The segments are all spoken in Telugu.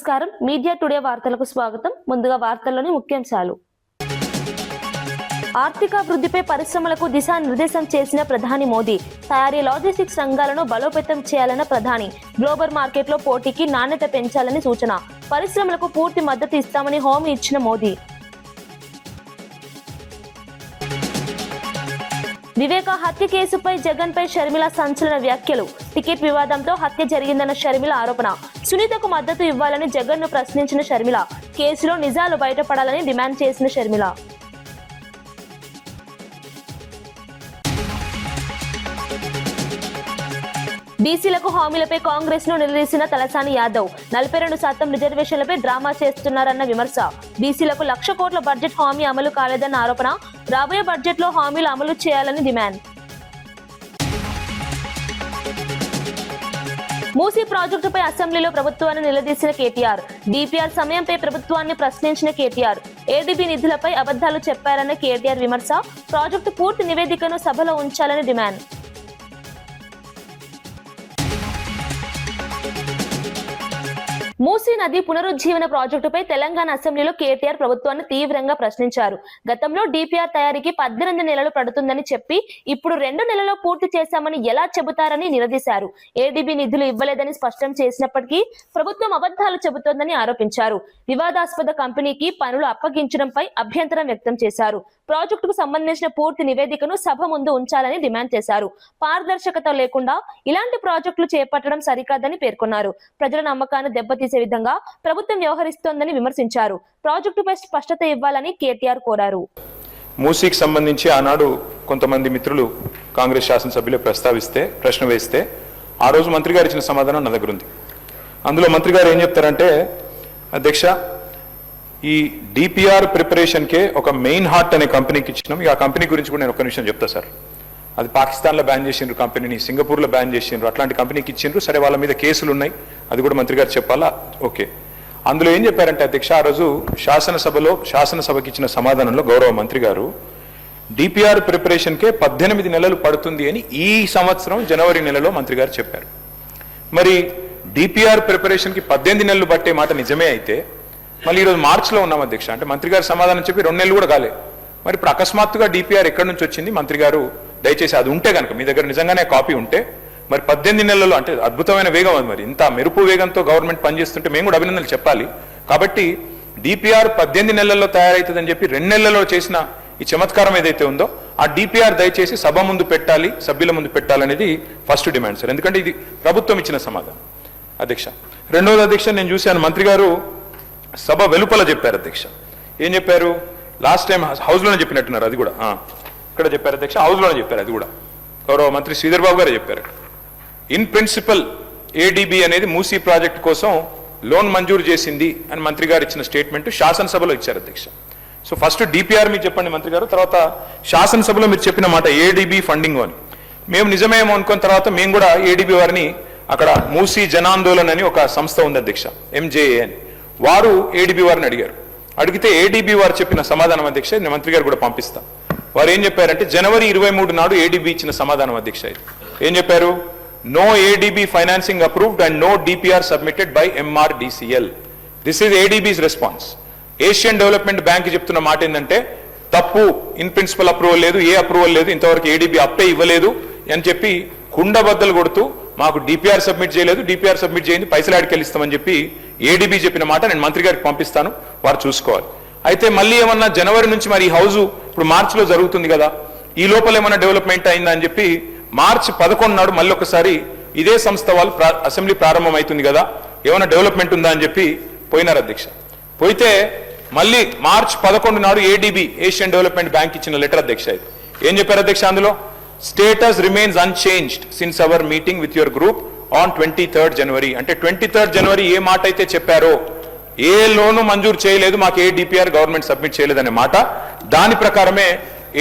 నమస్కారం మీడియా టుడే వార్తలకు స్వాగతం. ముందుగా వార్తల్లోని ముఖ్యాంశాలు. ఆర్థికాభివృద్ధిపై పరిశ్రమలకు దిశానిర్దేశం చేసిన ప్రధాని మోదీ. తయారీ లాజిస్టిక్స్ రంగాలను బలోపేతం చేయాలన్న ప్రధాని. గ్లోబల్ మార్కెట్లో పోటీకి నాణ్యత పెంచాలని సూచన. పరిశ్రమలకు పూర్తి మద్దతు ఇస్తామని హామీ ఇచ్చిన మోదీ. వివేక హత్య కేసుపై జగన్ పై షర్మిల సంచలన వ్యాఖ్యలు. టికెట్ వివాదంతో హత్య జరిగిందన్న షర్మిల ఆరోపణ. సునీతకు మద్దతు ఇవ్వాలని జగన్ ను ప్రశ్నించిన షర్మిల. కేసులో నిజాలు బయటపడాలని డిమాండ్ చేసిన షర్మిల. బీసీలకు హామీలపై కాంగ్రెస్ ను నిలదీసిన తలసాని యాదవ్. 42% రిజర్వేషన్లపై డ్రామా చేస్తున్నారన్న విమర్శ. బీసీలకు 1,00,000 కోట్ల బడ్జెట్ హామీ అమలు కాలేదన్న ఆరోపణ. రాబోయే బడ్జెట్ లో హామీలు అమలు చేయాలని డిమాండ్. మూసీ ప్రాజెక్టుపై అసెంబ్లీలో ప్రభుత్వాన్ని నిలదీసిన కేటీఆర్. డిపిఆర్ సమయంపై ప్రభుత్వాన్ని ప్రశ్నించిన కేటీఆర్. ఏడీబీ నిధులపై అబద్ధాలు చెప్పారన్న కేటీఆర్ విమర్శ. ప్రాజెక్టు పూర్తి నివేదికను సభలో ఉంచాలని డిమాండ్. మూసీ నది పునరుజ్జీవన ప్రాజెక్టుపై తెలంగాణ అసెంబ్లీలో కేటీఆర్ ప్రభుత్వాన్ని తీవ్రంగా ప్రశ్నించారు. గతంలో డిపిఆర్ తయారీకి 18 నెలలు పడుతుందని చెప్పి ఇప్పుడు 2 నెలల్లో పూర్తి చేశామని ఎలా చెబుతారని నిలదీశారు. ఏడీబీ నిధులు ఇవ్వలేదని స్పష్టం చేసినప్పటికీ ప్రభుత్వం అబద్ధాలు చెబుతోందని ఆరోపించారు. వివాదాస్పద కంపెనీకి పనులు అప్పగించడంపై అభ్యంతరం వ్యక్తం చేశారు. ప్రాజెక్టుకు సంబంధించిన పూర్తి నివేదికను సభ ముందు ఉంచాలని డిమాండ్ చేశారు. పారదర్శకత లేకుండా ఇలాంటి ప్రాజెక్టులు చేపట్టడం సరికాదని పేర్కొన్నారు. ప్రజల నమ్మకాన్ని దెబ్బతీసే విధంగా ప్రభుత్వం వ్యవహరిస్తోందని విమర్శించారు. ప్రాజెక్టుపై స్పష్టత ఇవ్వాలని కేటీఆర్ కోరారు. మూసీకి సంబంధించి ఆనాడు కొంతమంది మిత్రులు కాంగ్రెస్ శాసనసభ్యులు ప్రస్తావిస్తే ప్రశ్న వేస్తే ఆ రోజు మంత్రి గారు ఇచ్చిన సమాధానం నా దగ్గర ఉంది. అందులో మంత్రి గారు ఏం చెప్తారంటే, అధ్యక్ష, ఈ డిపిఆర్ ప్రిపరేషన్కే ఒక మెయిన్ హార్ట్ అనే కంపెనీకి ఇచ్చినాం. ఆ కంపెనీ గురించి కూడా నేను ఒక నిమిషం చెప్తా సార్. అది పాకిస్తాన్లో బ్యాన్ చేసిండ్రు కంపెనీని, సింగపూర్లో బ్యాన్ చేసిండ్రు, అట్లాంటి కంపెనీకి ఇచ్చిండ్రు. సరే, వాళ్ళ మీద కేసులు ఉన్నాయి, అది కూడా మంత్రి గారు చెప్పాలా? ఓకే. అందులో ఏం చెప్పారంటే అధ్యక్ష, ఆ రోజు శాసనసభకి ఇచ్చిన సమాధానంలో గౌరవ మంత్రి గారు డిపిఆర్ ప్రిపరేషన్కే 18 నెలలు పడుతుంది అని ఈ సంవత్సరం జనవరి నెలలో మంత్రి గారు చెప్పారు. మరి డిపిఆర్ ప్రిపరేషన్కి 18 నెలలు పట్టే మాట నిజమే అయితే మళ్ళీ ఈరోజు మార్చిలో ఉన్నాం అధ్యక్ష. అంటే మంత్రి గారు సమాధానం చెప్పి 2 నెలలు కూడా కాలే. మరి ఇప్పుడు అకస్మాత్తుగా డిపిఆర్ ఎక్కడి నుంచి వచ్చింది? మంత్రి గారు దయచేసి అది ఉంటే కనుక మీ దగ్గర నిజంగానే కాపీ ఉంటే, మరి 18 నెలల్లో అంటే అద్భుతమైన వేగం అది. మరి ఇంత మెరుపు వేగంతో గవర్నమెంట్ పనిచేస్తుంటే మేము కూడా అభినందనలు చెప్పాలి. కాబట్టి డిపిఆర్ 18 నెలల్లో తయారవుతుందని చెప్పి 2 నెలల్లో చేసిన ఈ చమత్కారం ఏదైతే ఉందో ఆ డిపిఆర్ దయచేసి సభ ముందు పెట్టాలి, సభ్యుల ముందు పెట్టాలనేది ఫస్ట్ డిమాండ్ సార్. ఎందుకంటే ఇది ప్రభుత్వం ఇచ్చిన సమాధానం అధ్యక్ష. రెండవది అధ్యక్ష, నేను చూశాను మంత్రి గారు సభ వెలుపల చెప్పారు అధ్యక్ష. ఏం చెప్పారు? లాస్ట్ టైం హౌస్లోనే చెప్పినట్టున్నారు, అది కూడా ఇక్కడ చెప్పారు అధ్యక్ష, హౌస్లోనే చెప్పారు. అది కూడా గౌరవ మంత్రి శ్రీధర్ బాబు గారు చెప్పారు. ఇన్ ప్రిన్సిపల్ ఏడీబీ అనేది మూసీ ప్రాజెక్ట్ కోసం లోన్ మంజూరు చేసింది అని మంత్రి గారు ఇచ్చిన స్టేట్మెంట్ శాసనసభలో ఇచ్చారు అధ్యక్ష. సో ఫస్ట్ డిపిఆర్ మీకు చెప్పండి మంత్రి గారు, తర్వాత శాసనసభలో మీరు చెప్పిన మాట ఏడీబీ ఫండింగ్ అని మేము నిజమేమో అనుకున్న తర్వాత మేము కూడా ఏడీబీ వారిని అక్కడ మూసీ జనాందోళన్ అని ఒక సంస్థ ఉంది అధ్యక్ష, ఎంజేఏ అని, వారు ఏడీబీ వారిని అడిగారు. అడిగితే ఏడీబీ వారు చెప్పిన సమాధానం అధ్యక్ష నేను మంత్రి గారు కూడా పంపిస్తాం. వారు ఏం చెప్పారంటే జనవరి 23 నాడు ఏడీబీ ఇచ్చిన సమాధానం అధ్యక్ష. ఏం చెప్పారు? No ADB financing approved and no DPR submitted by MRDCL. This is ADB's response. Asian Development Bank చెప్తున్న మాట ఏంటంటే తప్పు, ఇన్ ప్రిన్సిపల్ అప్రూవల్ లేదు, ఏ అప్రూవల్ లేదు, ఇంతవరకు ఏడీబీ అప్పే ఇవ్వలేదు అని చెప్పి కుండబద్దలు కొడుతూ మాకు డిపిఆర్ సబ్మిట్ చేయలేదు, డిపిఆర్ సబ్మిట్ చేయండి, పైసలు ఆడికెళ్ళిస్తామని చెప్పి ఏడీబీ చెప్పిన మాట నేను మంత్రి గారికి పంపిస్తాను, వారు చూసుకోవాలి. అయితే మళ్ళీ ఏమన్నా జనవరి నుంచి మరి ఈ హౌస్ ఇప్పుడు మార్చిలో జరుగుతుంది కదా, ఈ లోపల ఏమన్నా డెవలప్మెంట్ అయిందా అని చెప్పి మార్చి 11 నాడు మళ్ళీ ఒకసారి ఇదే సంస్థ వాళ్ళు అసెంబ్లీ ప్రారంభం అవుతుంది కదా, ఏమైనా డెవలప్మెంట్ ఉందా అని చెప్పి పోయినారు అధ్యక్ష. పోయితే మళ్ళీ మార్చి 11 నాడు ఏడీబీ ఏషియన్ డెవలప్మెంట్ బ్యాంక్ ఇచ్చిన లెటర్ అధ్యక్ష. ఏం చెప్పారు అధ్యక్ష అందులో? Status remains unchanged since our meeting with your group on 23rd జనవరి. అంటే 23rd జనవరి ఏ మాట అయితే చెప్పారో, ఏ లోను మంజూరు చేయలేదు, మాకు ఏ డిపిఆర్ గవర్నమెంట్ సబ్మిట్ చేయలేదనే మాట, దాని ప్రకారమే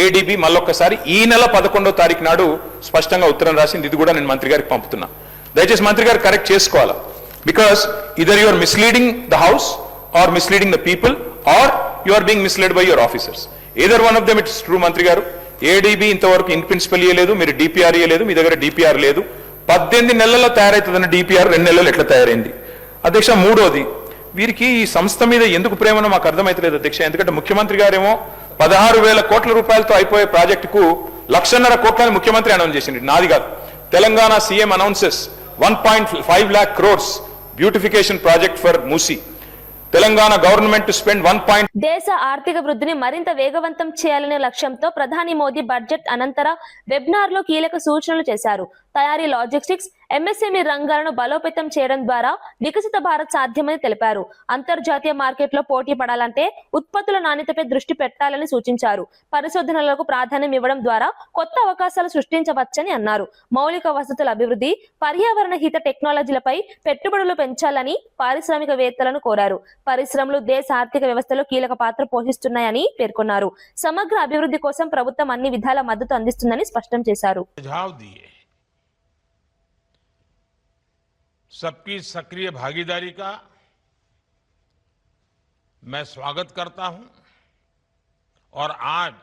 ఏడీబీ మళ్ళొక్కసారి ఈ నెల 11వ తారీఖు నాడు స్పష్టంగా ఉత్తరం రాసింది. ఇది కూడా నేను మంత్రి గారికి పంపుతున్నా. దయచేసి మంత్రి గారు కరెక్ట్ చేసుకోవాలా. Because either you are misleading the house or misleading the people or you are being misled by your officers. Either one of them it's true మంత్రి గారు. ఏడీబీ ఇంతవరకు ఇన్ ప్రిన్సిపల్ ఇయ్యలేదు, మీరు డిపిఆర్ ఇయ్యలేదు, మీ దగ్గర డిపిఆర్ లేదు. 18 నెలల్లో తయారైతుందన్న డిపిఆర్ 2 నెలల్లో ఎట్లా తయారైంది అధ్యక్ష? మూడోది, వీరికి ఈ సంస్థ మీద ఎందుకు ప్రేమనో మాకు అర్థమైతలేదు అధ్యక్ష. ఎందుకంటే ముఖ్యమంత్రి గారేమో 16,000 కోట్ల రూపాయలతో అయిపోయే ప్రాజెక్టుకు 1,50,000 కోట్లని ముఖ్యమంత్రి అనౌన్స్ చేసింది, నాది కాదు. Telangana CM announces 1.5 lakh crores beautification project for Musi. Telangana government to spend 1. దేశ ఆర్థిక వృద్ధిని మరింత వేగవంతం చేయాలనే లక్ష్యంతో ప్రధాని మోదీ బడ్జెట్ అనంతర వెబినార్ లో కీలక సూచనలు చేశారు. తయారీ, లాజిస్టిక్స్, ఎంఎస్ఎంఈ రంగాలను బలోపేతం చేయడం ద్వారా వికసిత భారత్ సాధ్యమని తెలిపారు. అంతర్జాతీయ మార్కెట్లో పోటీ పడాలంటే ఉత్పత్తుల నాణ్యతపై దృష్టి పెట్టాలని సూచించారు. పరిశోధనలకు ప్రాధాన్యం ఇవ్వడం ద్వారా కొత్త అవకాశాలు సృష్టించవచ్చని అన్నారు. మౌలిక వసతుల అభివృద్ధి, పర్యావరణ హిత టెక్నాలజీలపై పెట్టుబడులు పెంచాలని పారిశ్రామికవేత్తలను కోరారు. పరిశ్రమలు దేశ ఆర్థిక వ్యవస్థలో కీలక పాత్ర పోషిస్తున్నాయని పేర్కొన్నారు. సమగ్ర అభివృద్ధి కోసం ప్రభుత్వం అన్ని విధాల మద్దతు అందిస్తుందని స్పష్టం చేశారు. सबकी सक्रिय भागीदारी का मैं स्वागत करता हूं और आज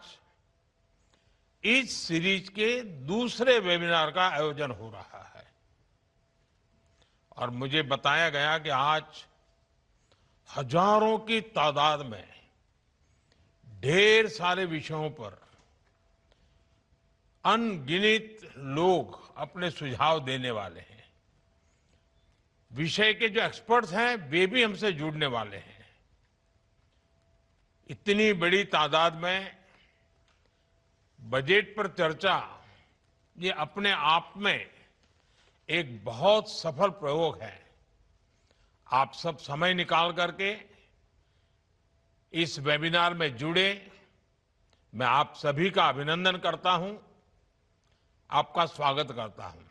इस सीरीज के दूसरे वेबिनार का आयोजन हो रहा है और मुझे बताया गया कि आज हजारों की तादाद में ढेर सारे विषयों पर अनगिनत लोग अपने सुझाव देने वाले हैं। विषय के जो एक्सपर्ट्स हैं वे भी हमसे जुड़ने वाले हैं। इतनी बड़ी तादाद में बजट पर चर्चा ये अपने आप में एक बहुत सफल प्रयोग है। आप सब समय निकाल करके इस वेबिनार में जुड़े, मैं आप सभी का अभिनंदन करता हूं, आपका स्वागत करता हूं।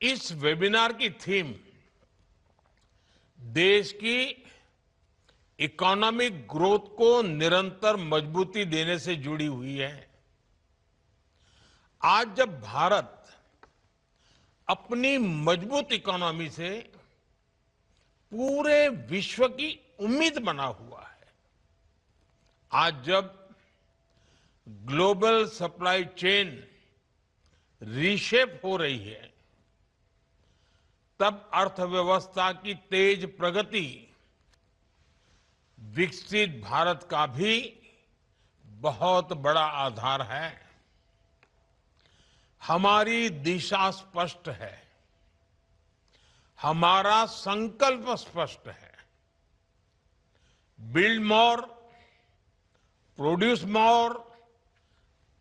इस वेबिनार की थीम देश की इकोनॉमिक ग्रोथ को निरंतर मजबूती देने से जुड़ी हुई है। आज जब भारत अपनी मजबूत इकोनॉमी से पूरे विश्व की उम्मीद बना हुआ है, आज जब ग्लोबल सप्लाई चेन रीशेप हो रही है, तब अर्थव्यवस्था की तेज प्रगति विकसित भारत का भी बहुत बड़ा आधार है। हमारी दिशा स्पष्ट है, हमारा संकल्प स्पष्ट है। Build more, produce more,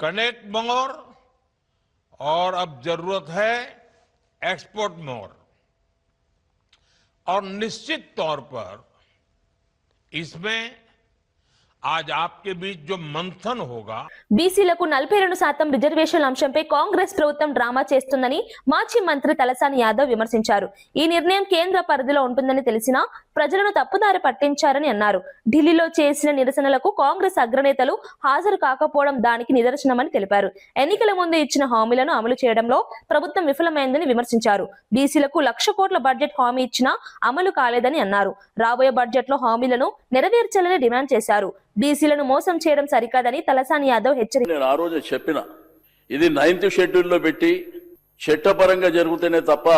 connect मोर और अब जरूरत है एक्सपोर्ट मोर। और निश्चित तौर पर इसमें आज आपके बीच जो मंथन होगा, బీసీలకు 42% రిజర్వేషన్ల అంశంపై కాంగ్రెస్ ప్రభుత్వం డ్రామా చేస్తుందని మాజీ మంత్రి తలసాని యాదవ్ విమర్శించారు. ఈ నిర్ణయం కేంద్ర పరిధిలో ఉంటుందని తెలిసినా ప్రజలను తప్పుదారి పట్టించారని అన్నారు. ఢిల్లీలో చేసిన నిరసనలకు కాంగ్రెస్ అగ్రనేతలు హాజరు కాకపోవడం దానికి నిదర్శనమని తెలిపారు. ఎన్నికల ముందు ఇచ్చిన హామీలను అమలు చేయడంలో ప్రభుత్వం విఫలమైందని విమర్శించారు. బీసీలకు 1,00,000 కోట్ల బడ్జెట్ హామీ ఇచ్చినా అమలు కాలేదని అన్నారు. రాబోయే బడ్జెట్లో హామీలను నెరవేర్చాలని డిమాండ్ చేశారు. బీసీలను మోసం చేయడం సరికాదని తలసాని యాదవ్ హెచ్చరించారు. నేను ఆ రోజు చెప్పిన, ఇది 9th షెడ్యూల్లో పెట్టి చట్టపరంగా జరుగుతూనే తప్ప,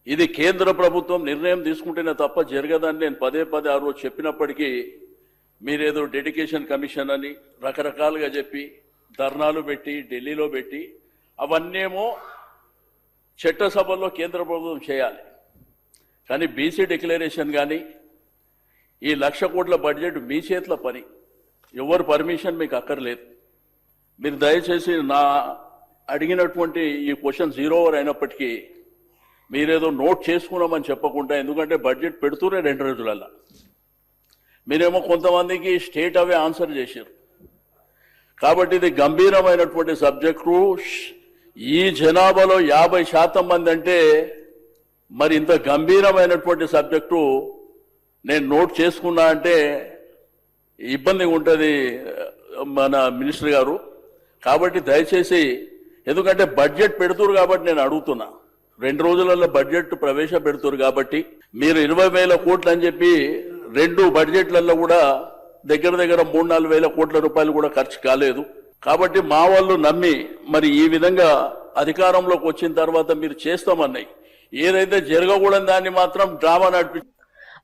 ఇది కేంద్ర ప్రభుత్వం నిర్ణయం తీసుకుంటేనే తప్ప జరగదని నేను పదే పదే ఆ రోజు చెప్పినప్పటికీ మీరేదో డెడికేషన్ కమిషన్ అని రకరకాలుగా చెప్పి ధర్నాలు పెట్టి ఢిల్లీలో పెట్టి అవన్నేమో చట్టసభల్లో కేంద్ర ప్రభుత్వం చేయాలి. కానీ బీసీ డిక్లరేషన్ కానీ ఈ 1,00,000 కోట్ల బడ్జెట్ మీ చేతుల పని, ఎవరు పర్మిషన్ మీకు అక్కర్లేదు. మీరు దయచేసి నా అడిగినటువంటి ఈ క్వశ్చన్ 0 ఓవర్ అయినప్పటికీ మీరేదో నోట్ చేసుకున్నామని చెప్పకుండా, ఎందుకంటే బడ్జెట్ పెడుతూనే 2 రోజులల్లా మీరేమో కొంతమందికి స్టేట్ అవే ఆన్సర్ చేశారు. కాబట్టి ఇది గంభీరమైనటువంటి సబ్జెక్టు. ఈ జనాభాలో 50% మంది అంటే మరి ఇంత గంభీరమైనటువంటి సబ్జెక్టు నేను నోట్ చేసుకున్నా అంటే ఇబ్బందిగా ఉంటుంది మన మినిస్టర్ గారు. కాబట్టి దయచేసి, ఎందుకంటే బడ్జెట్ పెడుతురు కాబట్టి నేను అడుగుతున్నా, 2 రోజులలో బడ్జెట్ ప్రవేశపెడుతురు కాబట్టి మీరు 20,000 కోట్లు అని చెప్పి 2 బడ్జెట్లలో కూడా దగ్గర 3-4 కోట్ల రూపాయలు కూడా ఖర్చు కాలేదు. కాబట్టి మా వాళ్ళు నమ్మి మరి ఈ విధంగా అధికారంలోకి వచ్చిన తర్వాత మీరు చేస్తామన్నాయి. ఏదైతే జరగకూడని దాన్ని మాత్రం డ్రామా నడిపి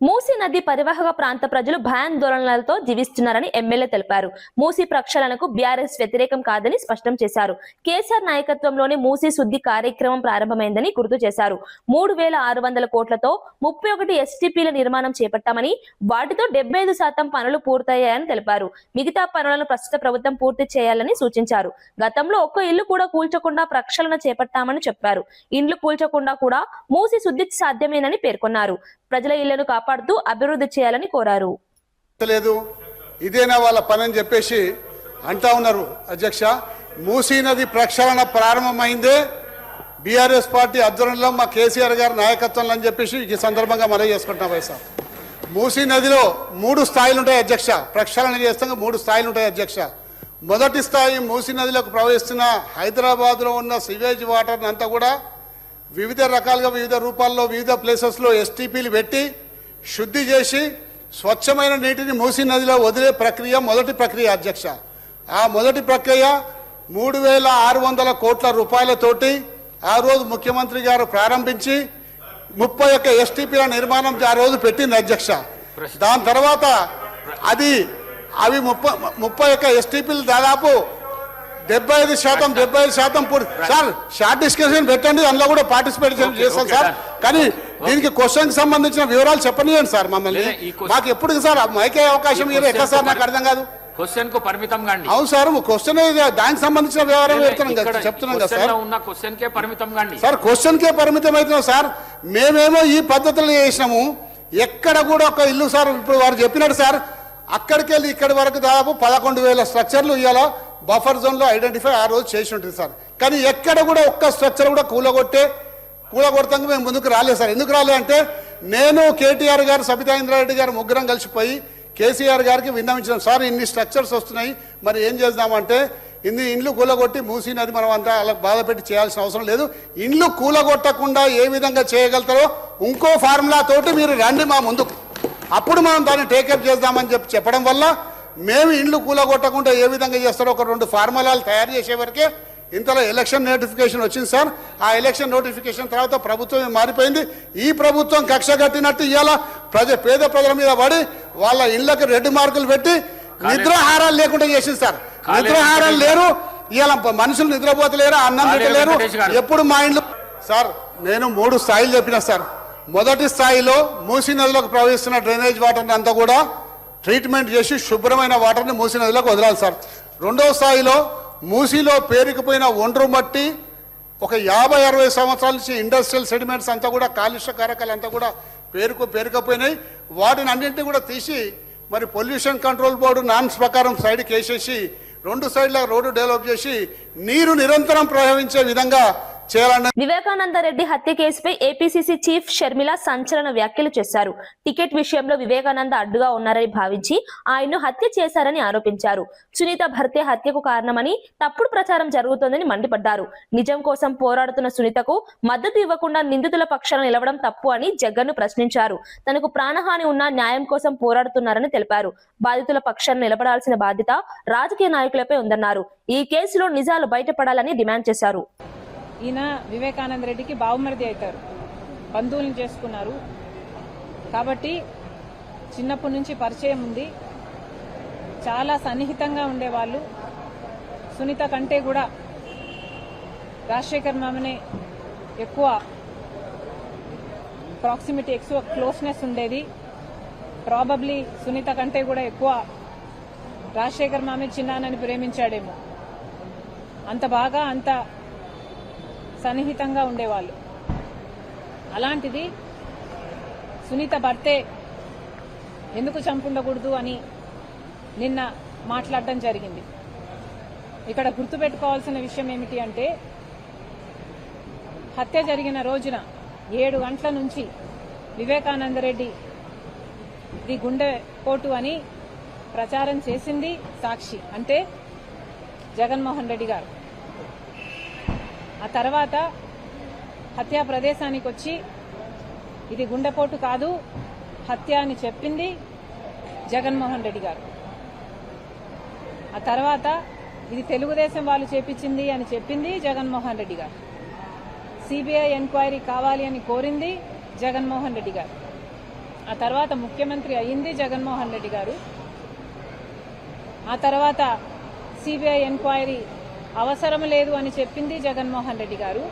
మూసీ నది పరివాహక ప్రాంత ప్రజలు భయాందోళనలతో జీవిస్తున్నారని ఎమ్మెల్యే తెలిపారు. మూసీ ప్రక్షాళనకు బీఆర్ఎస్ వ్యతిరేకం కాదని స్పష్టం చేశారు. కేసీఆర్ నాయకత్వంలోనే మూసీ శుద్ధి కార్యక్రమం ప్రారంభమైందని గుర్తు చేశారు. 3,600 కోట్లతో 31 ఎస్టీపీల నిర్మాణం చేపట్టామని, వాటితో 75% పనులు పూర్తయ్యాయని తెలిపారు. మిగతా పనులను ప్రస్తుత ప్రభుత్వం పూర్తి చేయాలని సూచించారు. గతంలో ఒక్క ఇల్లు కూడా కూల్చకుండా ప్రక్షాళన చేపట్టామని చెప్పారు. ఇండ్లు కూల్చకుండా కూడా మూసీ శుద్ధి సాధ్యమేనని పేర్కొన్నారు. ప్రజల ఇళ్లను కాపాడుతూ అభివృద్ధి చేయాలని కోరారు. లేదు ఇదేనా వాళ్ళ పని అని చెప్పేసి అంటా ఉన్నారు. అధ్యక్ష, మూసీ నది ప్రక్షాళన ప్రారంభమైందే బీఆర్ఎస్ పార్టీ ఆధ్వర్యంలో మా కేసీఆర్ గారి నాయకత్వంలో అని చెప్పేసి ఈ సందర్భంగా మనం చేసుకుంటున్నాం. వైసా మూసీ నదిలో 3 స్థాయిలు ఉంటాయి అధ్యక్ష. ప్రక్షాళన చేస్తాం 3 స్థాయిలు ఉంటాయి అధ్యక్ష. మొదటి స్థాయి మూసీ నదిలోకి ప్రవహిస్తున్న హైదరాబాద్లో ఉన్న సివేజ్ వాటర్ అంతా కూడా వివిధ రకాలుగా వివిధ రూపాల్లో వివిధ ప్లేసెస్లో ఎస్టీపీలు పెట్టి శుద్ధి చేసి స్వచ్ఛమైన నీటిని మూసీ నదిలో వదిలే ప్రక్రియ మొదటి ప్రక్రియ అధ్యక్ష. ఆ మొదటి ప్రక్రియ 3,600 కోట్ల రూపాయలతోటి ఆ రోజు ముఖ్యమంత్రి గారు ప్రారంభించి 31 ఎస్టీపీల నిర్మాణం ఆ రోజు పెట్టింది అధ్యక్ష. దాని తర్వాత అవి 31 ఎస్టీపీలు దాదాపు 75% పూర్తి. సార్ షార్ట్ డిస్కషన్ పెట్టండి, అందులో కూడా పార్టిసిపేట్ చేస్తాం సార్. కానీ దీనికి క్వశ్చన్ సంబంధించిన వివరాలు చెప్పనియండి సార్ మమ్మల్ని. మాకు ఎప్పుడు సార్ మైకే అవకాశం ఇవ్వరు ఎట్లా సార్? నాకు అర్థం కాదు. క్వశ్చన్ కు పరిమితం కాండి. అవును సార్, క్వశ్చన్ దానికి సంబంధించిన వివరాలు చెప్తున్నాం కదా సార్. ఉన్న క్వశ్చన్ కే పరిమితం కాండి సార్. క్వశ్చన్ కే పరిమితం అవుతున్నాం సార్. మేమేమో ఈ పద్ధతులు చేసినాము. ఎక్కడ కూడా ఒక ఇల్లు సార్ ఇప్పుడు వారు చెప్పినట్టు సార్ అక్కడికి వెళ్ళి ఇక్కడి వరకు దాదాపు 11,000 స్ట్రక్చర్లు ఇవాళ బఫర్ జోన్లో ఐడెంటిఫై ఆ రోజు చేసి ఉంటుంది సార్. కానీ ఎక్కడ కూడా ఒక్క స్ట్రక్చర్ కూడా కూలగొడతాక మేము ముందుకు రాలేదు సార్. ఎందుకు రాలేదు అంటే నేను కేటీఆర్ గారు సబితా ఇంద్రారెడ్డి గారు ముగ్గురం కలిసిపోయి కేసీఆర్ గారికి విన్నవించినాం. సార్ ఇన్ని స్ట్రక్చర్స్ వస్తున్నాయి, మరి ఏం చేద్దామంటే ఇన్ని ఇండ్లు కూలగొట్టి మూసీ నది మనం అంతా అలా బాధ పెట్టి చేయాల్సిన అవసరం లేదు. ఇండ్లు కూలగొట్టకుండా ఏ విధంగా చేయగలుగుతారో ఇంకో ఫార్ములా తోటి మీరు రండి మా ముందుకు, అప్పుడు మనం దాన్ని టేకప్ చేద్దామని చెప్పడం వల్ల మేము ఇండ్లు కూలగొట్టకుండా ఏ విధంగా చేస్తారో ఒక 2 ఫార్ములాలు తయారు చేసే వరకే ఇంతలో ఎలక్షన్ నోటిఫికేషన్ వచ్చింది సార్. ఆ ఎలక్షన్ నోటిఫికేషన్ తర్వాత ప్రభుత్వం మారిపోయింది. ఈ ప్రభుత్వం కక్ష కట్టినట్టు ఇవాళ పేద ప్రజల మీద పడి వాళ్ళ ఇళ్లకు రెడ్ మార్కులు పెట్టి నిద్రాహారాలు లేకుండా చేసింది సార్. నిద్రాహారాలు లేరు, ఇవాళ మనుషులు నిద్రపోతలేరు, అన్నం పెట్టలేరు. ఎప్పుడు మా ఇండ్లు సార్ నేను 3 స్థాయిలు చెప్పిన సార్. మొదటి స్థాయిలో మూసీ నదిలోకి ప్రవహిస్తున్న డ్రైనేజ్ వాటర్ని అంతా కూడా ట్రీట్మెంట్ చేసి శుభ్రమైన వాటర్ని మూసీ నదిలోకి వదలాలి సార్. రెండవ స్థాయిలో మూసీలో పేరుకుపోయిన ఒండ్రు మట్టి ఒక 50-60 సంవత్సరాల నుంచి ఇండస్ట్రియల్ సెడిమెంట్స్ అంతా కూడా కాలుష్య కారకాలు అంతా కూడా పేరుకపోయినాయి. వాటిని అన్నింటినీ కూడా తీసి మరి పొల్యూషన్ కంట్రోల్ బోర్డు నామ్స్ ప్రకారం సైడ్కి వేసేసి 2 సైడ్ల రోడ్డు డెవలప్ చేసి నీరు నిరంతరం ప్రవహించే విధంగా చేయాలన్న వివేకానంద రెడ్డి హత్య కేసుపై ఏపీసీసీ చీఫ్ షర్మిల సంచలన వ్యాఖ్యలు చేశారు. టికెట్ విషయంలో వివేకానంద అడ్డుగా ఉన్నారని భావించి ఆయన్ను హత్య చేశారని ఆరోపించారు. సునీత భర్తే హత్యకు కారణమని తప్పుడు ప్రచారం జరుగుతోందని మండిపడ్డారు. నిజం కోసం పోరాడుతున్న సునీతకు మద్దతు ఇవ్వకుండా నిందితుల పక్షాన నిలవడం తప్పు అని జగన్ను ప్రశ్నించారు. తనకు ప్రాణహాని ఉన్నా న్యాయం కోసం పోరాడుతున్నారని తెలిపారు. బాధితుల పక్షాన నిలబడాల్సిన బాధ్యత రాజకీయ నాయకులపై ఉందన్నారు. ఈ కేసులో నిజాలు బయటపడాలని డిమాండ్ చేశారు. ఈయన వివేకానంద రెడ్డికి బావుమరిది అవుతారు, బంధువులను చేసుకున్నారు కాబట్టి చిన్నప్పటి నుంచి పరిచయం ఉంది, చాలా సన్నిహితంగా ఉండేవాళ్ళు. సునీత కంటే కూడా రాజశేఖర్ మామనే ఎక్కువ ప్రాక్సిమిటీ, ఎక్కువ క్లోజ్నెస్ ఉండేది. ప్రాబబ్లీ సునీత కంటే కూడా ఎక్కువ రాజశేఖర్ మామే చిన్నానని ప్రేమించాడేమో, అంత బాగా అంత సన్నిహితంగా ఉండేవాళ్ళు. అలాంటిది సునీత భర్తే ఎందుకు చంపుండకూడదు అని నిన్న మాట్లాడడం జరిగింది. ఇక్కడ గుర్తుపెట్టుకోవాల్సిన విషయం ఏమిటి అంటే హత్య జరిగిన రోజున 7 గంటల నుంచి వివేకానందరెడ్డి ఇది గుండెపోటు అని ప్రచారం చేసింది సాక్షి, అంటే జగన్మోహన్ రెడ్డి గారు. ఆ తర్వాత హత్యా ప్రదేశానికి వచ్చి ఇది గుండెపోటు కాదు హత్య అని చెప్పింది జగన్మోహన్ రెడ్డి గారు. ఆ తర్వాత ఇది తెలుగుదేశం వాళ్ళు చేపించింది అని చెప్పింది జగన్మోహన్ రెడ్డి గారు. సిబిఐ ఎంక్వైరీ కావాలి అని కోరింది జగన్మోహన్ రెడ్డి గారు. ఆ తర్వాత ముఖ్యమంత్రి అయ్యింది జగన్మోహన్ రెడ్డి గారు. ఆ తర్వాత సిబిఐ ఎంక్వైరీ అవసరం లేదు అని చెప్పింది జగన్మోహన్ రెడ్డి గారు.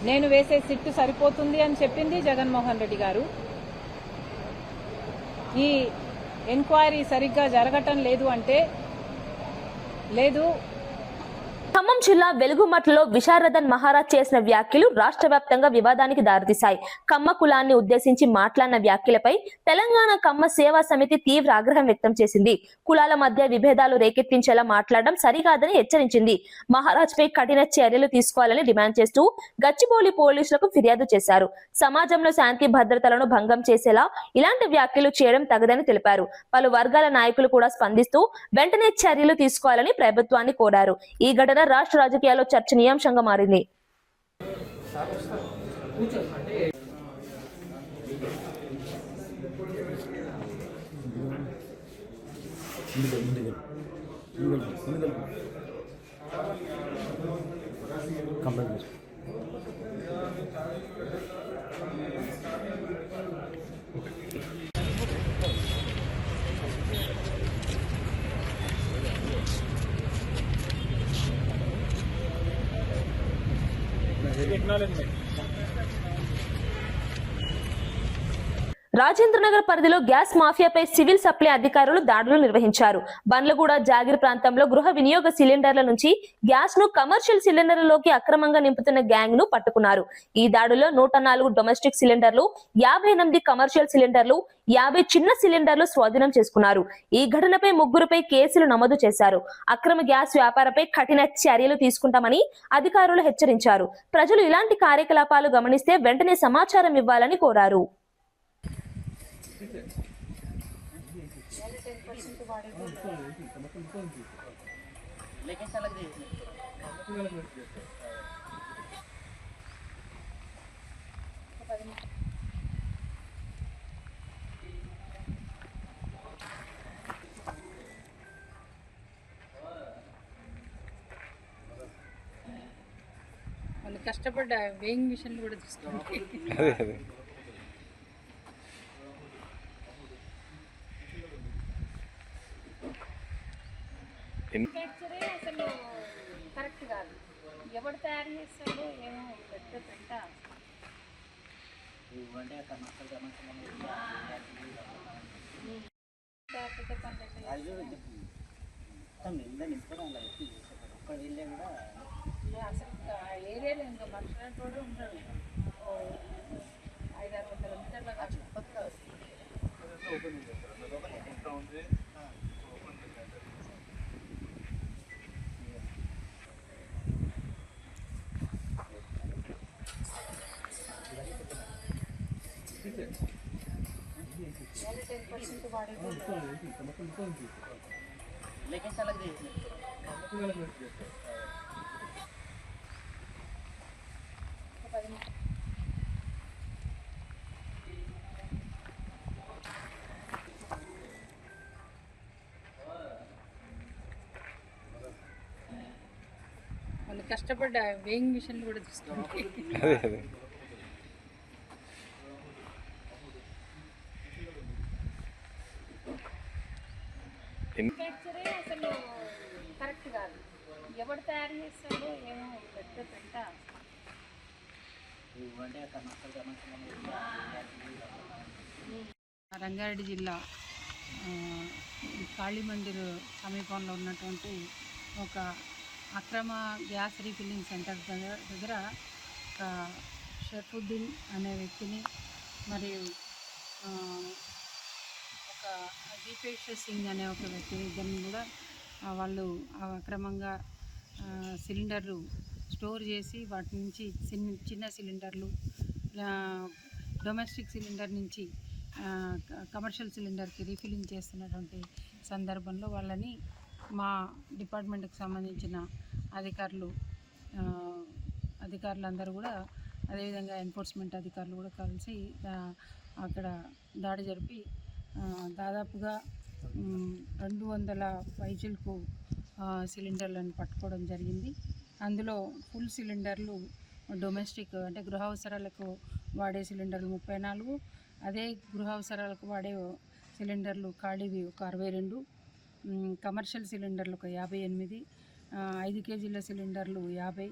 నేను వేసే సిట్టు సరిపోతుంది అని చెప్పింది జగన్మోహన్ రెడ్డి గారు. ఈ ఎంక్వైరీ సరిగ్గా జరగటం లేదు అంటే లేదు. ఖమ్మం జిల్లా వెలుగుమట్లలో విశారదన్ మహారాజ్ చేసిన వ్యాఖ్యలు రాష్ట్ర వ్యాప్తంగా వివాదానికి దారితీశాయి. కమ్మ కులాన్ని ఉద్దేశించి మాట్లాడిన వ్యాఖ్యలపై తెలంగాణ కమ్మ సేవా సమితి తీవ్ర ఆగ్రహం వ్యక్తం చేసింది. కులాల మధ్య విభేదాలు రేకెత్తించేలా మాట్లాడడం సరికాదని హెచ్చరించింది. మహారాజ్ పై కఠిన చర్యలు తీసుకోవాలని డిమాండ్ చేస్తూ గచ్చిబౌలి పోలీసులకు ఫిర్యాదు చేశారు. సమాజంలో శాంతి భద్రతలను భంగం చేసేలా ఇలాంటి వ్యాఖ్యలు చేయడం తగదని తెలిపారు. పలు వర్గాల నాయకులు కూడా స్పందిస్తూ వెంటనే చర్యలు తీసుకోవాలని ప్రభుత్వాన్ని కోరారు. ఈ ఘటన రాష్ట్ర రాజకీయాల్లో చర్చనీయాంశంగా మారింది. రాజేంద్రనగర్ పరిధిలో గ్యాస్ మాఫియాపై సివిల్ సప్లై అధికారులు దాడులు నిర్వహించారు. బండ్లగూడ జాగిర్ ప్రాంతంలో గృహ వినియోగ సిలిండర్ల నుంచి గ్యాస్ ను కమర్షియల్ సిలిండర్లలోకి అక్రమంగా నింపుతున్న గ్యాంగ్ ను పట్టుకున్నారు. ఈ దాడుల్లో 104 డొమెస్టిక్ సిలిండర్లు, 58 కమర్షియల్ సిలిండర్లు, 50 చిన్న సిలిండర్లు స్వాధీనం చేసుకున్నారు. ఈ ఘటనపై ముగ్గురుపై కేసులు నమోదు చేశారు. అక్రమ గ్యాస్ వ్యాపారపై కఠిన చర్యలు తీసుకుంటామని అధికారులు హెచ్చరించారు. ప్రజలు ఇలాంటి కార్యకలాపాలు గమనిస్తే వెంటనే సమాచారం ఇవ్వాలని కోరారు. వాళ్ళు కష్టపడ్డ వేయింగ్ మిషన్లు కూడా తీసుకోండి. అసలు కరెక్ట్ కాదు. ఎవరు తయారు చేస్తాడో ఏమో పెద్ద పెంట. అసలు ఏరియాలో ఇంకా మనుషులు కూడా ఉంటాడు. 500-600 మీటర్ల కాదు. వాళ్ళు కష్టపడ్డ వేయింగ్ మిషన్లు కూడా తీసుకోండి. అసలు కరెక్ట్ కాదు. ఎవరు తయారు చేస్తాడో ఏమో పెద్ద పెంట. రంగారెడ్డి జిల్లా కాళీ మందిర్ సమీపంలో ఉన్నటువంటి ఒక అక్రమ గ్యాస్ రీఫిల్లింగ్ సెంటర్ దగ్గర షర్ఫుద్దీన్ అనే వ్యక్తిని మరియు ఒక దీపేష్ సింగ్ అనే ఒక వ్యక్తిని ఇద్దరిని కూడా వాళ్ళు అక్రమంగా సిలిండర్లు స్టోర్ చేసి వాటి నుంచి చిన్న సిలిండర్లు, డొమెస్టిక్ సిలిండర్ నుంచి కమర్షియల్ సిలిండర్కి రీఫిల్లింగ్ చేస్తున్నటువంటి సందర్భంలో వాళ్ళని మా డిపార్ట్మెంట్కి సంబంధించిన అధికారులందరూ కూడా, అదేవిధంగా ఎన్ఫోర్స్మెంట్ అధికారులు కూడా కలిసి అక్కడ దాడి జరిపి దాదాపుగా 200 పైచిలకు సిలిండర్లను పట్టుకోవడం జరిగింది. అందులో ఫుల్ సిలిండర్లు డొమెస్టిక్ అంటే గృహ అవసరాలకు వాడే సిలిండర్లు 34, అదే గృహ అవసరాలకు వాడే సిలిండర్లు ఖాళీవి ఒక 62, కమర్షియల్ సిలిండర్లు ఒక 58, 5 కేజీల సిలిండర్లు 50,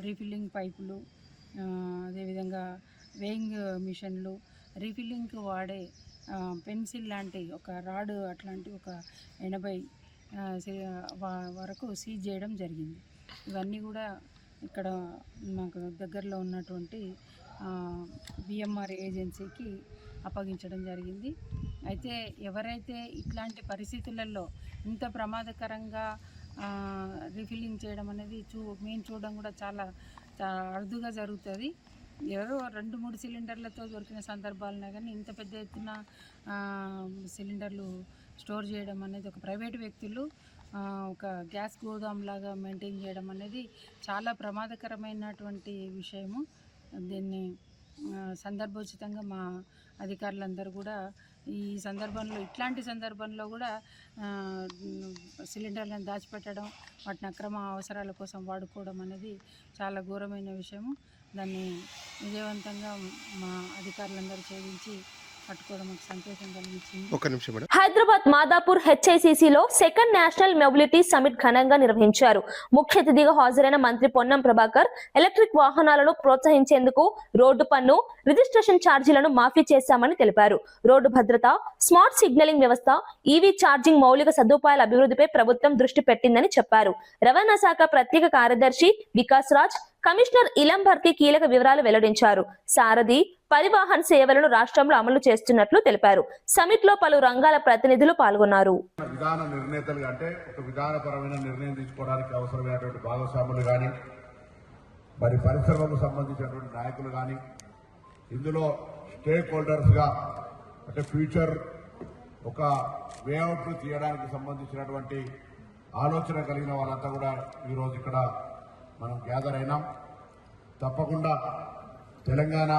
రీఫిల్లింగ్ పైపులు, అదేవిధంగా వేయింగ్ మిషన్లు, రీఫిల్లింగ్కి వాడే పెన్సిల్ లాంటి ఒక రాడ్ అట్లాంటి ఒక 80 వరకు సీజ్ చేయడం జరిగింది. ఇవన్నీ కూడా ఇక్కడ మాకు దగ్గరలో ఉన్నటువంటి బిఎంఆర్ ఏజెన్సీకి అప్పగించడం జరిగింది. అయితే ఎవరైతే ఇట్లాంటి పరిస్థితులలో ఇంత ప్రమాదకరంగా రీఫిల్లింగ్ చేయడం అనేది మేము చూడడం కూడా చాలా అరుదుగా జరుగుతుంది. ఎవరో 2-3 సిలిండర్లతో దొరికిన సందర్భాలున్నా కానీ ఇంత పెద్ద ఎత్తున సిలిండర్లు స్టోర్ చేయడం అనేది ఒక ప్రైవేటు వ్యక్తులు ఒక గ్యాస్ గోదాం లాగా మెయింటైన్ చేయడం అనేది చాలా ప్రమాదకరమైనటువంటి విషయము. దీన్ని సందర్భోచితంగా మా అధికారులందరూ కూడా ఈ సందర్భంలో ఇట్లాంటి సందర్భంలో కూడా సిలిండర్లను దాచిపెట్టడం, వాటిని అక్రమ అవసరాల కోసం వాడుకోవడం అనేది చాలా ఘోరమైన విషయము. దాన్ని విజయవంతంగా మా అధికారులందరూ ఛేదించి పట్టుకోవడం మాకు సంతోషం కలిగించింది. హైదరాబాద్ మాదాపూర్ హెచ్ఐసిసిలో సెకండ్ నేషనల్ మొబిలిటీ సమిట్ ఘనంగా నిర్వహించారు. ముఖ్య అతిథిగా హాజరైన మంత్రి పొన్నం ప్రభాకర్ ఎలక్ట్రిక్ వాహనాలను ప్రోత్సహించేందుకు రోడ్డు పన్ను, రిజిస్ట్రేషన్ ఛార్జీలను మాఫీ చేశామని తెలిపారు. రోడ్డు భద్రత, స్మార్ట్ సిగ్నలింగ్ వ్యవస్థ, ఈవీ ఛార్జింగ్ మౌలిక సదుపాయాల అభివృద్ధిపై ప్రభుత్వం దృష్టి పెట్టిందని చెప్పారు. రవాణా శాఖ ప్రత్యేక కార్యదర్శి వికాస్ రాజ్, కమిషనర్ ఇలం భర్తీ కీలక వివరాలు వెల్లడించారు. సారథి, పరివాహన్ సేవలను రాష్ట్రంలో అమలు చేస్తున్నట్లు తెలిపారు. సమిట్ లో పలు రంగాల ప్రతినిధులు పాల్గొన్నారు. విధాన నిర్ణేతలుగా అంటే ఒక విధానపరమైన నిర్ణయం తీసుకోవడానికి అవసరమైనటువంటి భాగస్వాములు కానీ, మరి పరిశ్రమకు సంబంధించినటువంటి నాయకులు కానీ, ఇందులో స్టేక్ హోల్డర్స్గా అంటే ఫ్యూచర్ ఒక వేఅవుట్ను తీయడానికి సంబంధించినటువంటి ఆలోచన కలిగిన వాళ్ళంతా కూడా ఈరోజు ఇక్కడ మనం గ్యాదర్ అయినాం. తప్పకుండా తెలంగాణ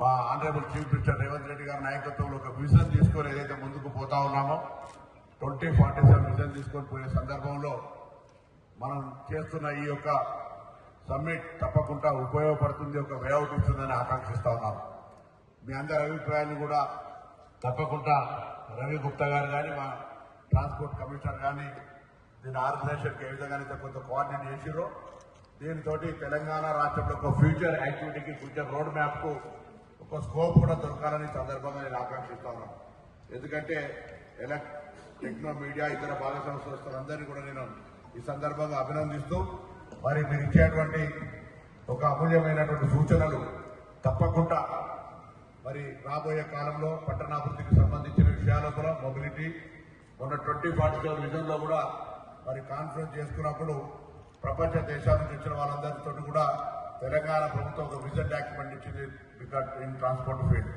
మా honourable chief minister Revanth Reddy గారి నాయకత్వంలో ఒక విజన్ తీసుకొని ఏదైతే ముందుకు పోతా ఉన్నామో 2047 విజన్ తీసుకొని పోయే సందర్భంలో మనం చేస్తున్న ఈ యొక్క సమ్మిట్ తప్పకుండా ఉపయోగపడుతుంది, ఒక వేఅవుట్ ఇస్తుందని ఆకాంక్షిస్తా ఉన్నాం. మీ అందరి అభిప్రాయాన్ని కూడా తప్పకుండా రవి గుప్తా గారు కానీ, మా ట్రాన్స్పోర్ట్ కమిషనర్ కానీ దీని ఆర్గనైజేషన్కి ఏ విధంగా కొంత కోఆర్డినేట్ చేసిరో దీనితో తెలంగాణ రాష్ట్రంలో ఒక ఫ్యూచర్ యాక్టివిటీకి, ఫ్యూచర్ రోడ్ మ్యాప్కు ఒక స్కోప్ కూడా దొరకాలని సందర్భంగా నేను ఆకాంక్షిస్తా ఉన్నాను. ఎందుకంటే టెక్నో మీడియా ఇతర భాగస్వామ్య సంస్థలందరినీ కూడా నేను ఈ సందర్భంగా అభినందిస్తూ, మరి మీరు ఇచ్చేటువంటి ఒక అమూల్యమైనటువంటి సూచనలు తప్పకుండా మరి రాబోయే కాలంలో పట్టణాభివృద్ధికి సంబంధించిన విషయాల్లో కూడా మొబిలిటీ మొన్న 2047 విజన్లో కూడా మరి కాన్ఫరెన్స్ చేసుకున్నప్పుడు ప్రపంచ దేశాల నుంచి వచ్చిన వాళ్ళందరితో కూడా తెలంగాణ ప్రభుత్వం ఒక విజన్ డాక్యుమెంట్ ఇచ్చింది. బికాస్ ఇన్ ట్రాన్స్పోర్ట్ ఫీల్డ్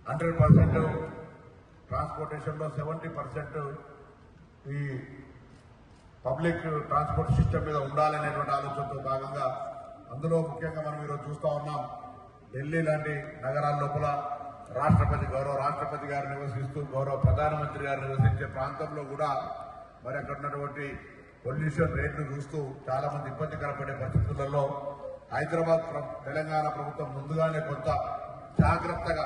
100% ట్రాన్స్పోర్టేషన్లో 70% ఈ పబ్లిక్ ట్రాన్స్పోర్ట్ సిస్టమ్ మీద ఉండాలనేటువంటి ఆలోచనతో భాగంగా అందులో ముఖ్యంగా మనం ఈరోజు చూస్తూ ఉన్నాం. ఢిల్లీ లాంటి నగరాల లోపల గౌరవ రాష్ట్రపతి గారు నివసిస్తూ, గౌరవ ప్రధానమంత్రి గారు నివసించే ప్రాంతంలో కూడా మరి అక్కడ ఉన్నటువంటి పొల్యూషన్ రేట్లు చూస్తూ చాలా మంది ఇబ్బందికర పడే పరిస్థితులలో హైదరాబాద్ తెలంగాణ ప్రభుత్వం ముందుగానే కొంత జాగ్రత్తగా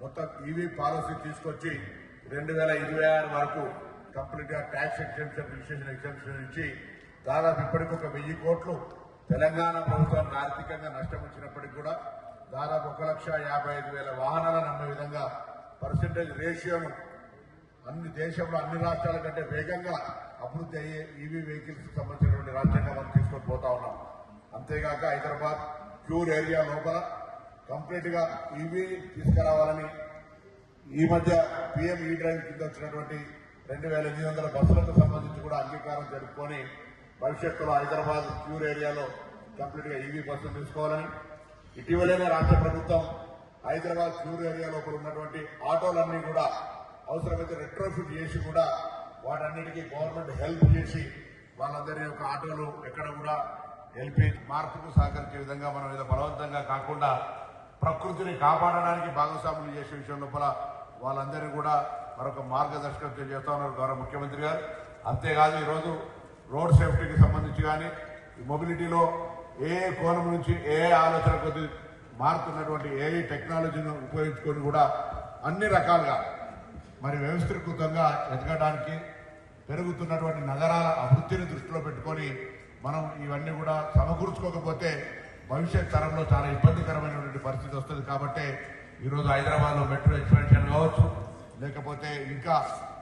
మొత్తం ఈవీ పాలసీ తీసుకొచ్చి 2026 వరకు కంప్లీట్ గా ట్యాక్స్ ఎగ్జెంప్షన్, రిజిస్ట్రేషన్ ఎగ్జెంప్షన్ ఇచ్చి దాదాపు ఇప్పటికి ఒక 1000 కోట్లు తెలంగాణ ప్రభుత్వానికి ఆర్థికంగా నష్టం వచ్చినప్పటికీ కూడా దాదాపు 1,55,000 వాహనాలను అమ్మే విధంగా పర్సెంటేజ్ రేషియోను అన్ని దేశంలో అన్ని రాష్ట్రాల కంటే వేగంగా అభివృద్ధి అయ్యే ఈవీ వెహికల్స్ సంబంధించినటువంటి రాష్ట్రంగా మనం తీసుకొని పోతా ఉన్నాం. అంతేగాక హైదరాబాద్ క్యూర్ ఏరియా లోపల కంప్లీట్ గా ఈవీ తీసుకురావాలని ఈ మధ్య పిఎం ఈ డ్రైవ్ కింద వచ్చినటువంటి 2,800 బస్సులకు సంబంధించి కూడా అంగీకారం జరుపుకొని భవిష్యత్తులో హైదరాబాద్ క్యూర్ ఏరియాలో కంప్లీట్ గా ఈవీ బస్సులు తీసుకోవాలని, ఇటీవలనే రాష్ట్ర ప్రభుత్వం హైదరాబాద్ క్యూర్ ఏరియా లోపల ఉన్నటువంటి ఆటోలన్నీ కూడా అవసరమైతే రెట్రోఫిట్ చేసి కూడా వాటన్నిటికీ గవర్నమెంట్ హెల్ప్ చేసి వాళ్ళందరి యొక్క ఆటోలు ఎక్కడ కూడా ఎల్పీ మార్పుకు సహకరించే విధంగా మనం ఏదో బలవంతంగా కాకుండా ప్రకృతిని కాపాడడానికి భాగస్వాములు చేసే విషయం లోపల వాళ్ళందరినీ కూడా మరొక మార్గదర్శకత్వం చేస్తా ఉన్నారు గౌరవ ముఖ్యమంత్రి గారు. అంతేకాదు ఈరోజు రోడ్ సేఫ్టీకి సంబంధించి కానీ ఈ మొబిలిటీలో ఏ కోణం నుంచి ఏ ఆలోచన కొద్ది మారుతున్నటువంటి ఏ టెక్నాలజీని ఉపయోగించుకొని కూడా అన్ని రకాలుగా మరి వ్యవస్థీకృతంగా ఎదగడానికి పెరుగుతున్నటువంటి నగరాల అభివృద్ధిని దృష్టిలో పెట్టుకొని మనం ఇవన్నీ కూడా సమకూర్చుకోకపోతే భవిష్యత్ తరంలో చాలా ఇబ్బందికరమైనటువంటి పరిస్థితి వస్తుంది. కాబట్టి ఈరోజు హైదరాబాద్లో మెట్రో ఎక్స్పెన్షన్ కావచ్చు, లేకపోతే ఇంకా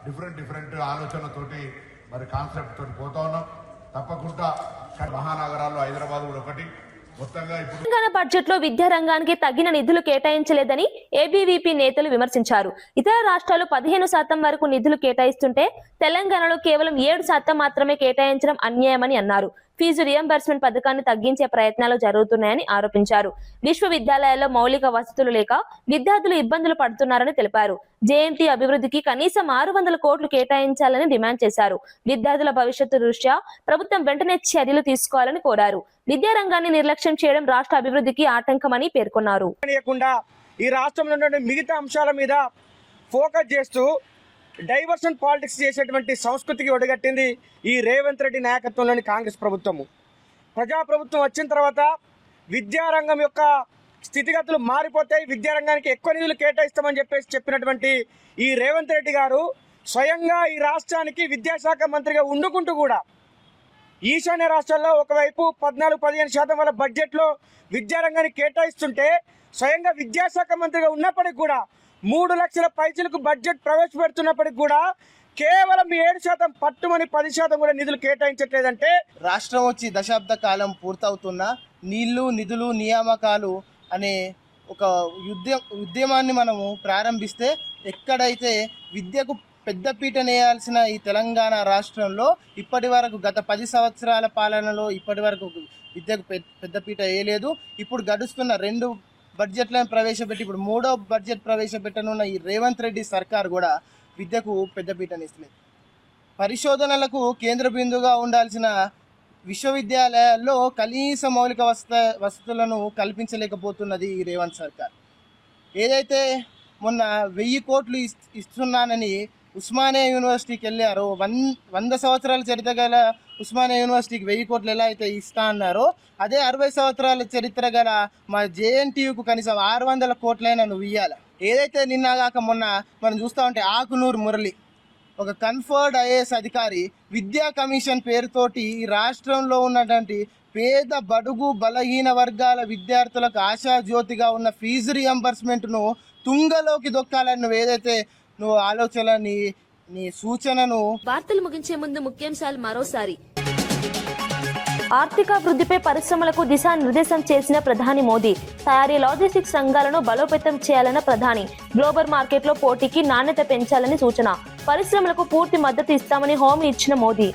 డిఫరెంట్ ఆలోచనలతోటి మరి కాన్సెప్ట్ తోటి పోతా ఉన్నాం. తప్పకుండా మహానగరాల్లో హైదరాబాద్ కూడా ఒకటి. మొత్తంగా ఇప్పుడు తెలంగాణ బడ్జెట్ లో విద్యారంగానికి తగిన నిధులు కేటాయించలేదని ఏబీవీపీ నేతలు విమర్శించారు. ఇతర రాష్ట్రాలు 15% వరకు నిధులు కేటాయిస్తుంటే తెలంగాణలో కేవలం 7% మాత్రమే కేటాయించడం అన్యాయమని అన్నారు. ఫీజు రియంబర్స్మెంట్ పథకాన్ని తగ్గించే ప్రయత్నాలు జరుగుతున్నాయని ఆరోపించారు. విశ్వవిద్యాలయాల్లో మౌలిక వసతులు లేక విద్యార్థులు ఇబ్బందులు పడుతున్నారని తెలిపారు. జేఎన్టీ అభివృద్ధికి కనీసం 600 కోట్లు కేటాయించాలని డిమాండ్ చేశారు. విద్యార్థుల భవిష్యత్తు దృష్ట్యా ప్రభుత్వం వెంటనే చర్యలు తీసుకోవాలని కోరారు. విద్యారంగాన్ని నిర్లక్ష్యం చేయడం రాష్ట్ర అభివృద్ధికి ఆటంకమని పేర్కొన్నారు. ఈ రాష్ట్రంలో ఉన్న మిగతా అంశాల మీద ఫోకస్ చేస్తూ డైవర్షన్ పాలిటిక్స్ చేసేటువంటి సంస్కృతికి ఒడగట్టింది ఈ రేవంత్ రెడ్డి నాయకత్వంలోని కాంగ్రెస్ ప్రభుత్వము. ప్రజాప్రభుత్వం వచ్చిన తర్వాత విద్యారంగం యొక్క స్థితిగతులు మారిపోతాయి, విద్యారంగానికి ఎక్కువ నిధులు కేటాయిస్తామని చెప్పినటువంటి ఈ రేవంత్ రెడ్డి గారు స్వయంగా ఈ రాష్ట్రానికి విద్యాశాఖ మంత్రిగా ఉండుకుంటూ కూడా ఈశాన్య రాష్ట్రాల్లో ఒకవైపు 14-15% వాళ్ళ బడ్జెట్లో విద్యారంగానికి కేటాయిస్తుంటే స్వయంగా విద్యాశాఖ మంత్రిగా ఉన్నప్పటికీ కూడా 3 లక్షల పైసలకు బడ్జెట్ ప్రవేశపెడుతున్నప్పటికీ కూడా కేవలం 7% పట్టుమని 10% కూడా నిధులు కేటాయించట్లేదంటే రాష్ట్రం వచ్చి దశాబ్ద కాలం పూర్తవుతున్న నీళ్లు నిధులు నియామకాలు అనే ఒక ఉద్యమాన్ని మనము ప్రారంభిస్తే ఎక్కడైతే విద్యకు పెద్దపీట నేయాల్సిన ఈ తెలంగాణ రాష్ట్రంలో ఇప్పటి వరకు గత 10 సంవత్సరాల పాలనలో ఇప్పటి వరకు విద్యకు పెద్దపీట వేయలేదు. ఇప్పుడు గడుస్తున్న 2 బడ్జెట్లను ప్రవేశపెట్టి ఇప్పుడు 3వ బడ్జెట్ ప్రవేశపెట్టనున్న ఈ రేవంత్ రెడ్డి సర్కార్ కూడా విద్యకు పెద్దపీటనిస్తలేదు. పరిశోధనలకు కేంద్ర బిందుగా ఉండాల్సిన విశ్వవిద్యాలయాల్లో కనీస మౌలిక వసతులను కల్పించలేకపోతున్నది ఈ రేవంత్ సర్కార్. ఏదైతే మొన్న 1000 కోట్లు ఇస్తున్నానని ఉస్మానియా యూనివర్సిటీకి వెళ్ళారో 100 సంవత్సరాల చరిత్ర గల ఉస్మానియా యూనివర్సిటీకి 1000 కోట్లు ఎలా అయితే ఇస్తా అన్నారో అదే 60 సంవత్సరాల చరిత్ర గల మా జేఎన్టీయూకు కనీసం 600 కోట్లైనా నువ్వు ఇవ్వాలి. ఏదైతే నిన్నగాక మొన్న మనం చూస్తూ ఉంటే ఆకునూరు మురళి ఒక కన్ఫర్డ్ ఐఏఎస్ అధికారి విద్యా కమిషన్ పేరుతోటి ఈ రాష్ట్రంలో ఉన్నటువంటి పేద బడుగు బలహీన వర్గాల విద్యార్థులకు ఆశాజ్యోతిగా ఉన్న ఫీజు రియంబర్స్మెంట్ను తుంగలోకి దొక్కాలని నువ్వు ఏదైతే నువ్వు ఆలోచన నీ సూచనను. వార్తలు ముగించే ముందు ముఖ్యాంశాలు మరోసారి. ఆర్థికాభివృద్ధిపై పరిశ్రమలకు దిశానిర్దేశం చేసిన ప్రధాని మోదీ. తయారీ లాజిస్టిక్స్ రంగాలను బలోపేతం చేయాలన్న ప్రధాని. గ్లోబల్ మార్కెట్లో పోటీకి నాణ్యత పెంచాలని సూచన. పరిశ్రమలకు పూర్తి మద్దతు ఇస్తామని హామీ ఇచ్చిన మోదీ.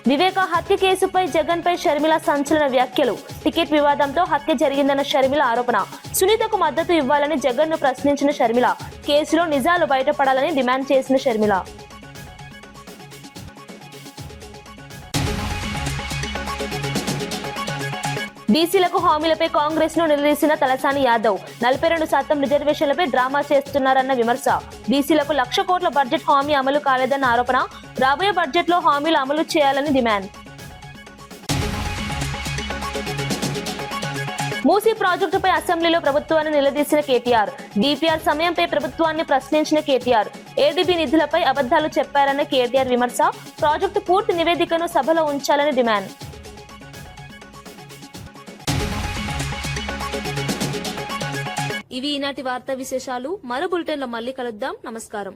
వివేక హత్య కేసుపై జగన్ పై షర్మిల సంచలన వ్యాఖ్యలు. టికెట్ వివాదంతో హత్య జరిగిందన్న షర్మిల ఆరోపణ. సునీతకు మద్దతు ఇవ్వాలని జగన్ ను ప్రశ్నించిన షర్మిల. కేసులో నిజాలు బయటపడాలని డిమాండ్ చేసిన షర్మిల. బీసీలకు హామీలపై కాంగ్రెస్ ను నిలదీసిన తలసాని యాదవ్. 42% రిజర్వేషన్లపై డ్రామా చేస్తున్నారన్న విమర్శ. బీసీలకు 1,00,000 కోట్ల బడ్జెట్ హామీ అమలు కాలేదన్న ఆరోపణ. రాబోయే బడ్జెట్ లో హామీలు అమలు చేయాలని డిమాండ్. మూసీ ప్రాజెక్టుపై అసెంబ్లీలో ప్రభుత్వాన్ని నిలదీసిన కేటీఆర్. డిపిఆర్ సమయంపై ప్రభుత్వాన్ని ప్రశ్నించిన కేటీఆర్. ఏడీబీ నిధులపై అబద్ధాలు చెప్పారన్న కేటీఆర్ విమర్శ. ప్రాజెక్టు పూర్తి నివేదికను సభలో ఉంచాలని డిమాండ్. ఇవి ఈనాటి వార్తా విశేషాలు. మరో బులెటిన్లో మళ్ళీ కలుద్దాం. నమస్కారం.